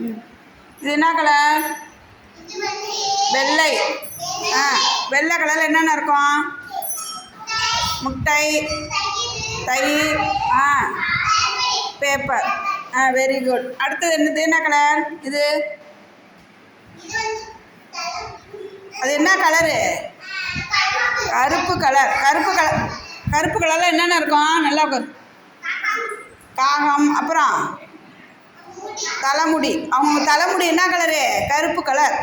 ம். இது என்ன கலர்? வெள்ளை. வெள்ளை கலரில் என்னென்ன இருக்கும்? முட்டை, தயிர், பேப்பர். Very good. அடுத்தது என்னது? என்ன கலர் இது? அது என்ன கலரு? கருப்பு கலர். கருப்பு கலரில் என்னென்ன இருக்கும்? நல்லா இருக்கும். காகம். அப்புறம் தலைமுடி. அவங்க தலைமுடி என்ன கலரு? கருப்பு கலர்.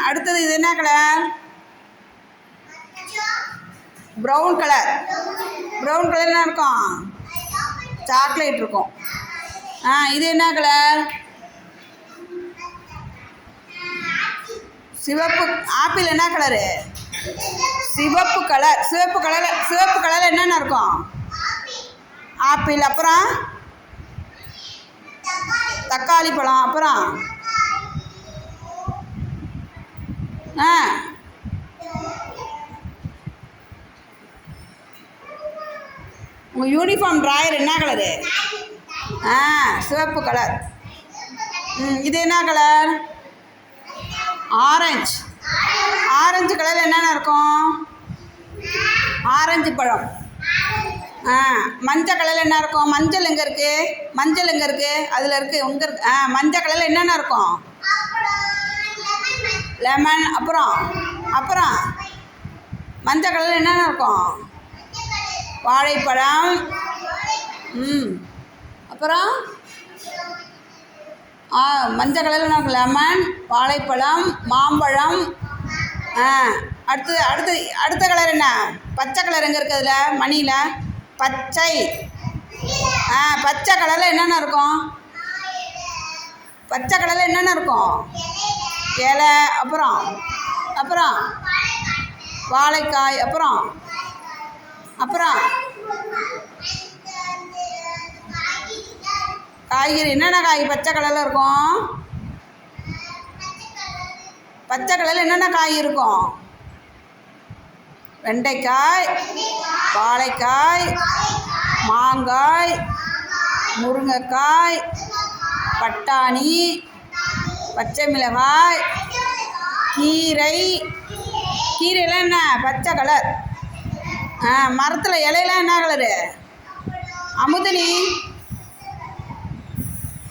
அடுத்தது இது என்ன colour? Brown colour. Brown colour என்ன இருக்கும்? சாக்லேட் இருக்கும். இது என்ன கலர்? சிவப்பு. ஆப்பிள் என்ன கலரு? சிவப்பு கலர். சிவப்பு கலரில் என்னென்ன இருக்கும்? ஆப்பிள். அப்புறம் தக்காளி பழம். அப்புறம் உங்கள் யூனிஃபார்ம் ட்ராயர் என்ன கலரு? சிவப்பு கலர். இது என்ன கலர்? ஆரஞ்சு. ஆரஞ்சு கலரில் என்னென்ன இருக்கும்? ஆரஞ்சு பழம். மஞ்சள் கலரில் என்ன இருக்கும்? மஞ்சள் எங்கே இருக்குது? மஞ்சள் எங்கே இருக்குது? அதில் இருக்குது. உங்கே இருக்கு. மஞ்சள் கலரில் என்னென்ன இருக்கும்? லெமன். அப்புறம் மஞ்சள் கலரில் என்னென்ன இருக்கும்? வாழைப்பழம். அப்புறம் மஞ்சள் கலரில் என்ன இருக்கும்? லெமன், வாழைப்பழம், மாம்பழம். அடுத்த கலர் என்ன? பச்சை கலர் எங்கே இருக்குது? அதில் மணியில் பச்சை. பச்சை கலரில் என்னென்ன இருக்கும்? பச்சை கலரில் என்னென்ன இருக்கும்? இலை. அப்புறம் வாழைக்காய். அப்புறம் காய்கறி. என்னென்ன காய் பச்சை கலரில் இருக்கும்? பச்சை கலரில் என்னென்ன காய் இருக்கும்? வெண்டைக்காய், வாழைக்காய், மாங்காய், முருங்கைக்காய், பட்டாணி, பச்சை மிளகாய், கீரை. கீரைலாம் என்ன? பச்சை கலர். மரத்தில் இலையெல்லாம் என்ன கலரு? அமுதனி.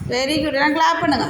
Very good. எல்லாம் கிளாப் பண்ணுங்க.